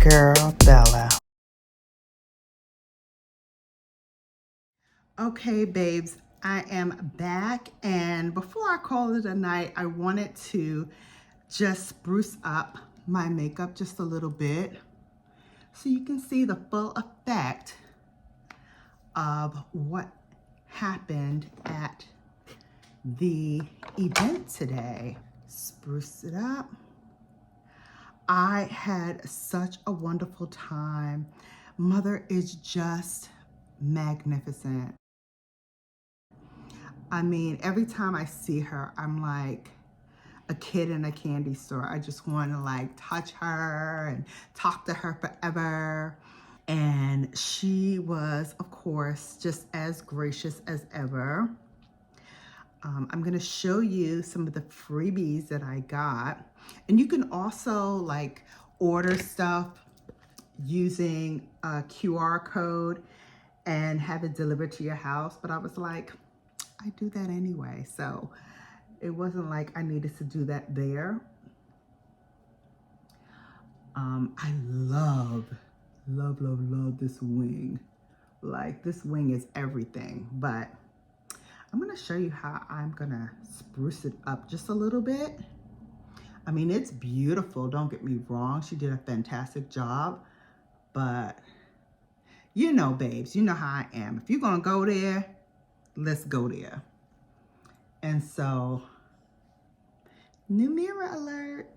girl Bella. Okay, babes, I am back, and before I call it a night, I wanted to just spruce up my makeup just a little bit so you can see the full effect of what happened at the event today. Spruce it up. I had such a wonderful time. Mother is just magnificent. I mean, every time I see her, I'm like a kid in a candy store. I just want to like touch her and talk to her forever. And she was, of course, just as gracious as ever. I'm going to show you some of the freebies that I got. And you can also like order stuff using a QR code and have it delivered to your house. But I was like, I do that anyway. So it wasn't like I needed to do that there. I love this wing. Like, this wing is everything. But I'm gonna show you how I'm gonna spruce it up just a little bit. I mean, it's beautiful, don't get me wrong. She did a fantastic job, but you know, babes, you know how I am. If you're gonna go there, let's go there. And so, new mirror alert.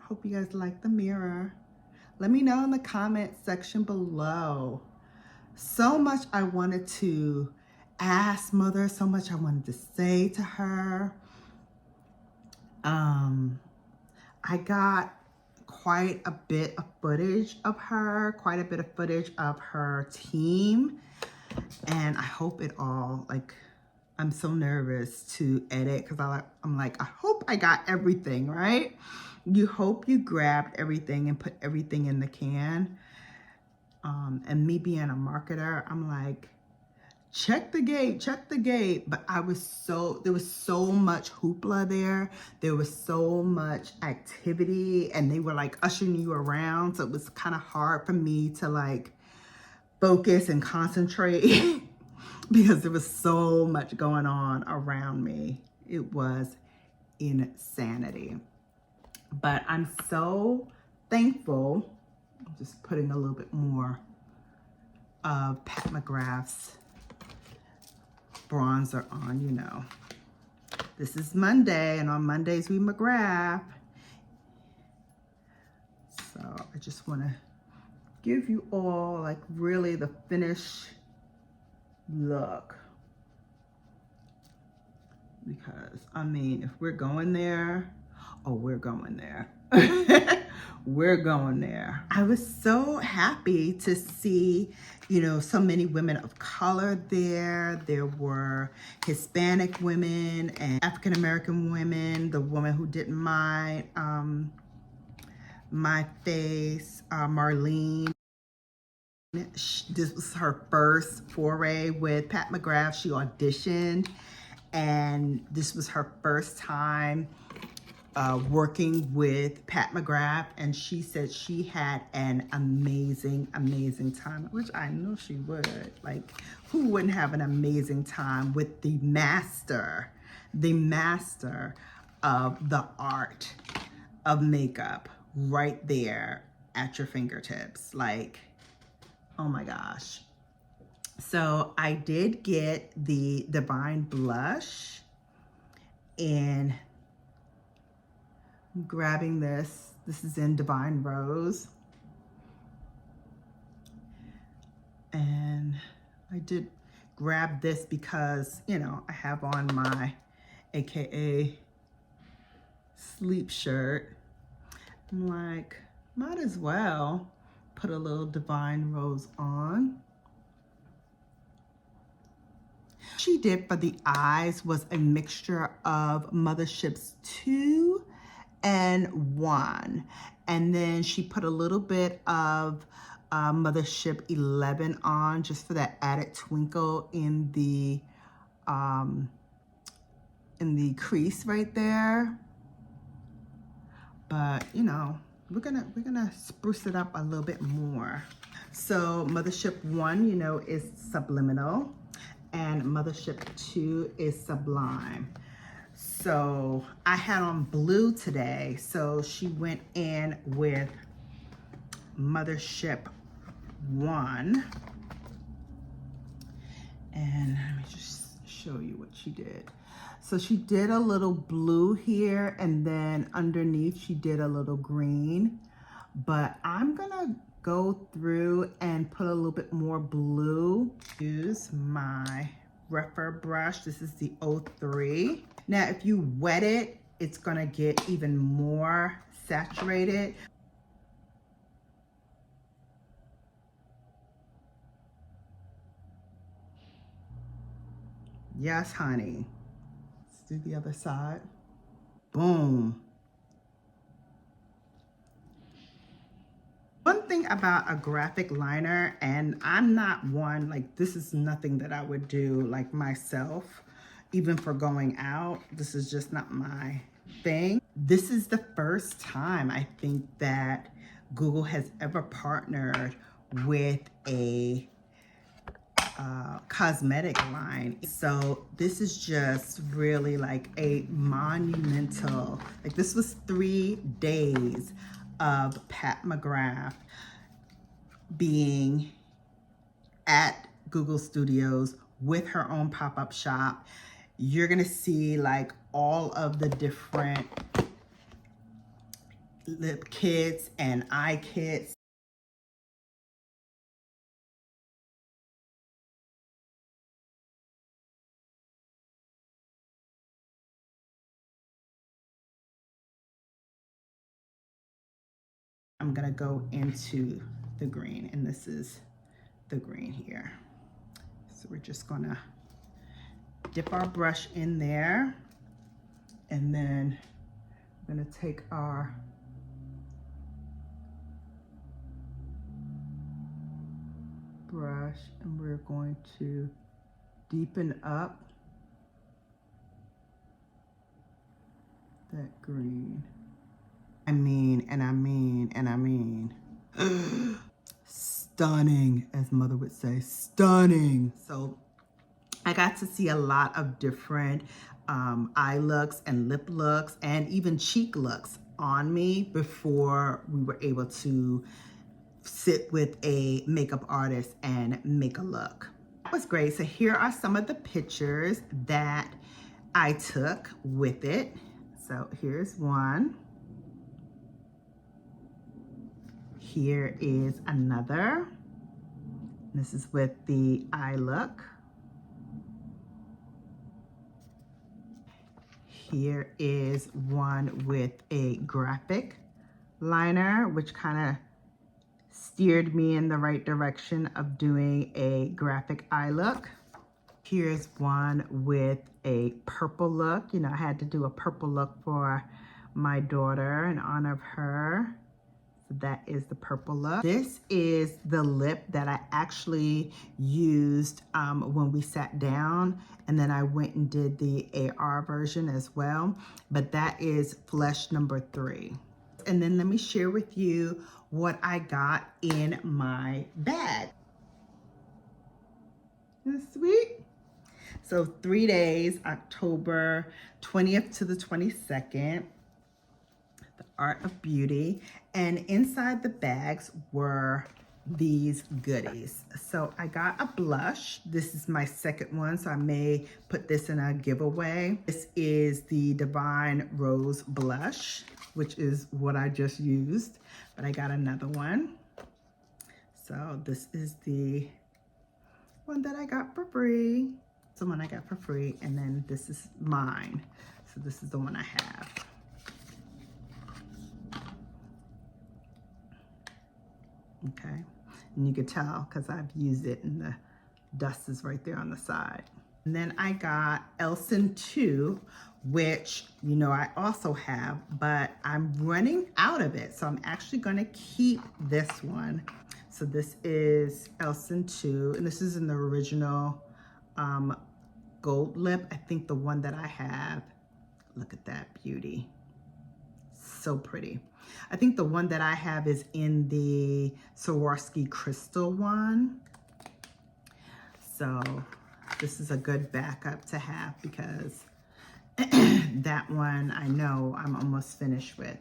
I hope you guys like the mirror. Let me know in the comment section below. So much I wanted to ask Mother, so much I wanted to say to her. I got quite a bit of footage of her, quite a bit of footage of her team. And I hope it all, like, I'm so nervous to edit because I'm like, I hope I got everything, right? You hope you grabbed everything and put everything in the can. And me being a marketer, I'm like, check the gate. But there was so much hoopla there. There was so much activity and they were like ushering you around. So it was kind of hard for me to like focus and concentrate because there was so much going on around me. It was insanity. But I'm so thankful. I'm just putting a little bit more of Pat McGrath's bronzer on, you know. This is Monday, and on Mondays we McGrath. So I just want to give you all like really the finished look. Because, I mean, if we're going there, oh, we're going there. We're going there. I was so happy to see, you know, so many women of color there. There were Hispanic women and African-American women. The woman who didn't mind my face, Marlene. This was her first foray with Pat McGrath. She auditioned, and this was her first time working with Pat McGrath, and she said she had an amazing time, which I know she would. Like, who wouldn't have an amazing time with the master of the art of makeup right there at your fingertips? Like, oh my gosh. So I did get the Divine Blush, and I'm grabbing this. This is in Divine Rose. And I did grab this because, you know, I have on my AKA sleep shirt. I'm like, might as well put a little Divine Rose on. She did for the eyes was a mixture of Motherships 2 and 1. And then she put a little bit of Mothership 11 on just for that added twinkle in the crease right there. But, you know, we're gonna spruce it up a little bit more. So Mothership 1, you know, is Subliminal, and Mothership 2 is Sublime. So I had on blue today, so she went in with Mothership 1. And let me just show you what she did. So she did a little blue here, and then underneath she did a little green. But I'm gonna go through and put a little bit more blue. Use my rougher brush. This is the 03. Now, if you wet it, it's gonna get even more saturated. Yes, honey. Let's do the other side. Boom. One thing about a graphic liner, and I'm not one, like this is nothing that I would do like myself, even for going out. This is just not my thing. This is the first time I think that Google has ever partnered with a cosmetic line. So this is just really like a monumental, like this was 3 days of Pat McGrath being at Google Studios with her own pop-up shop. You're gonna see like all of the different lip kits and eye kits. I'm gonna go into the green, and this is the green here. So we're just gonna dip our brush in there, and then we're gonna take our brush and we're going to deepen up that green. I mean, stunning, as mother would say, stunning. So I got to see a lot of different eye looks and lip looks and even cheek looks on me before we were able to sit with a makeup artist and make a look. That was great. So here are some of the pictures that I took with it. So here's one. Here is another. This is with the eye look. Here is one with a graphic liner, which kind of steered me in the right direction of doing a graphic eye look. Here's one with a purple look. You know, I had to do a purple look for my daughter in honor of her. So that is the purple look. This is the lip that I actually used when we sat down, and then I went and did the AR version as well. But that is Flesh number 3. And then let me share with you what I got in my bag. Isn't that sweet? So 3 days, October 20th to the 22nd, the Art of Beauty. And inside the bags were these goodies. So I got a blush. This is my second one, so I may put this in a giveaway. This is the Divine Rose Blush, which is what I just used, but I got another one. So this is the one that I got for free. It's the one I got for free, and then this is mine. So this is the one I have. Okay, and you could tell because I've used it and the dust is right there on the side. And then I got Elson 2, which, you know, I also have, but I'm running out of it. So I'm actually gonna keep this one. So this is Elson 2, and this is in the original gold lip. I think the one that I have, look at that beauty. So pretty. I think the one that I have is in the Swarovski crystal one. So this is a good backup to have because that one I know I'm almost finished with.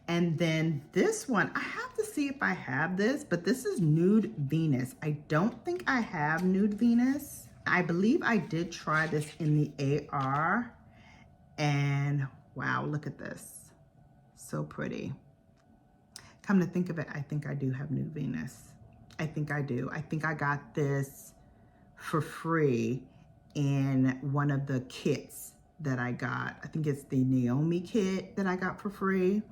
And then this one, I have to see if I have this, but this is Nude Venus. I don't think I have Nude Venus. I believe I did try this in the AR, and wow, look at this. So pretty. Come to think of it, I think I do have Nude Venus. I think I do. I think I got this for free in one of the kits that I got. I think it's the Naomi kit that I got for free.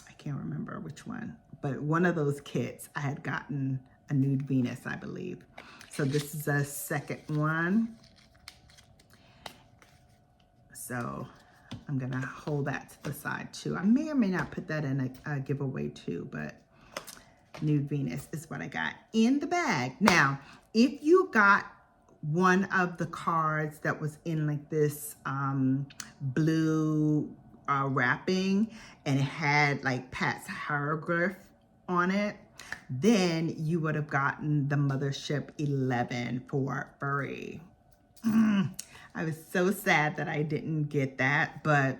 I can't remember which one, but one of those kits I had gotten a Nude Venus, I believe. So this is a second one. So I'm gonna hold that to the side too. I may or may not put that in a giveaway too, but Nude Venus is what I got in the bag. Now, if you got one of the cards that was in like this blue wrapping and it had like Pat's hieroglyph on it, then you would have gotten the Mothership 11 for free. I was so sad that I didn't get that, but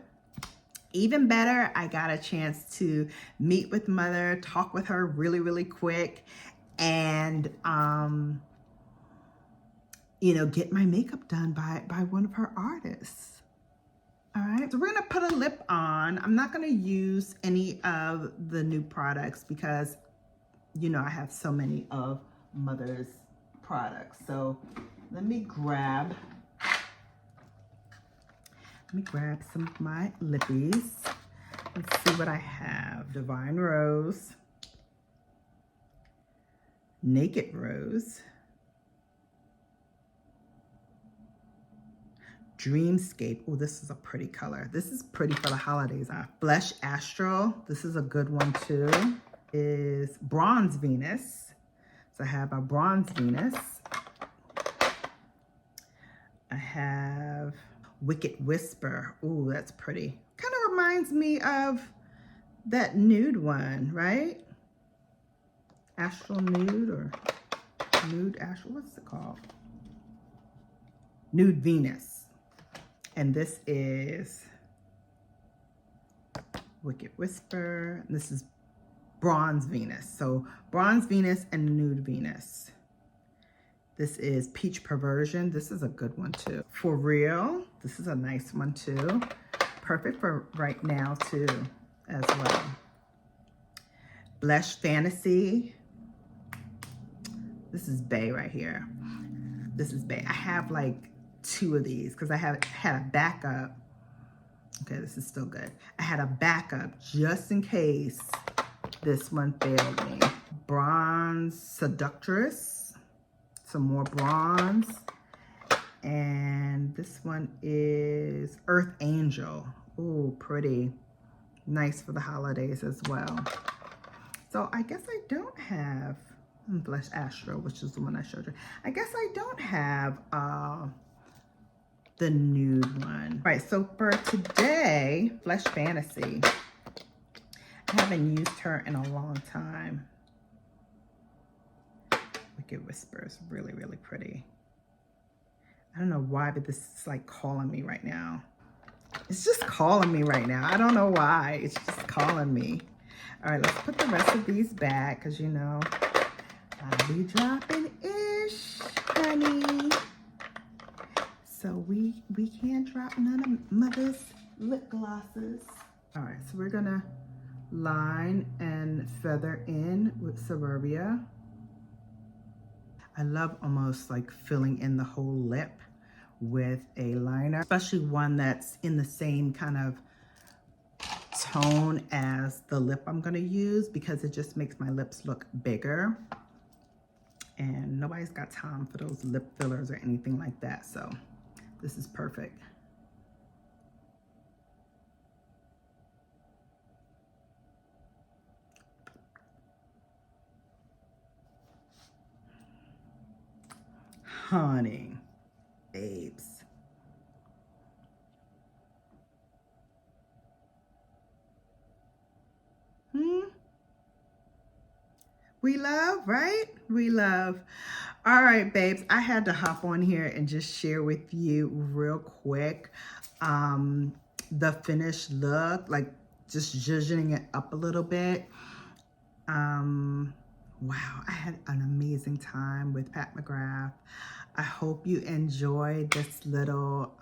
even better, I got a chance to meet with Mother, talk with her really, really quick, and you know, get my makeup done by one of her artists. All right, so we're gonna put a lip on. I'm not gonna use any of the new products because, you know, I have so many of Mother's products. So let me grab some of my lippies. Let's see what I have. Divine Rose, Naked Rose, Dreamscape. Oh, this is a pretty color. This is pretty for the holidays. Blush Astral. This is a good one too. Is Bronze Venus. So I have a Bronze Venus. I have Wicked Whisper. Ooh, that's pretty. Kind of reminds me of that nude one, right? Astral Nude or Nude Astral. What's it called? Nude Venus. And this is Wicked Whisper. And this is Bronze Venus. So Bronze Venus and Nude Venus. This is Peach Perversion. This is a good one too. For Real. This is a nice one too. Perfect for right now too as well. Blush Fantasy. This is Bay right here. This is Bay. I have like 2 of these because I had a backup. Okay, this is still good. I had a backup just in case this one failed me. Bronze Seductress. Some more bronze. And this one is Earth Angel. Ooh, pretty. Nice for the holidays as well. So I guess I don't have Blush Astro, which is the one I showed you. I guess I don't have the nude one. All right, so for today, Blush Fantasy. I haven't used her in a long time. Wicked Whisper is really, really pretty. I don't know why, but this is like calling me right now. It's just calling me right now. I don't know why. It's just calling me. All right, let's put the rest of these back because, you know, I'll be dropping ish, honey. So we can't drop none of Mother's lip glosses. All right, so we're gonna line and feather in with Suburbia. I love almost like filling in the whole lip with a liner, especially one that's in the same kind of tone as the lip I'm gonna use because it just makes my lips look bigger. And nobody's got time for those lip fillers or anything like that, so this is perfect. Honey, babes. We love, right? We love. All right, babes, I had to hop on here and just share with you real quick the finished look, like just zhuzhing it up a little bit. Wow, I had an amazing time with Pat McGrath. I hope you enjoyed this little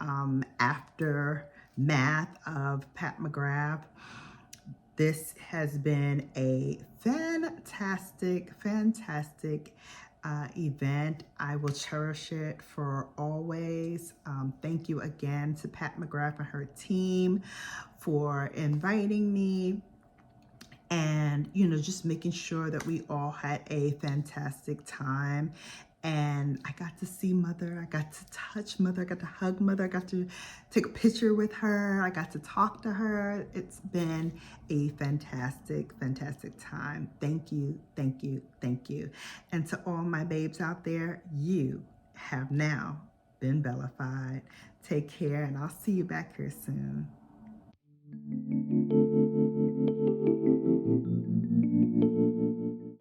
aftermath of Pat McGrath. This has been a fantastic event. I will cherish it for always. Thank you again to Pat McGrath and her team for inviting me. And, you know, just making sure that we all had a fantastic time. And I got to see Mother, I got to touch Mother, I got to hug Mother, I got to take a picture with her, I got to talk to her. It's been a fantastic time. Thank you, thank you, thank you. And to all my babes out there, you have now been Bellafied. Take care, and I'll see you back here soon.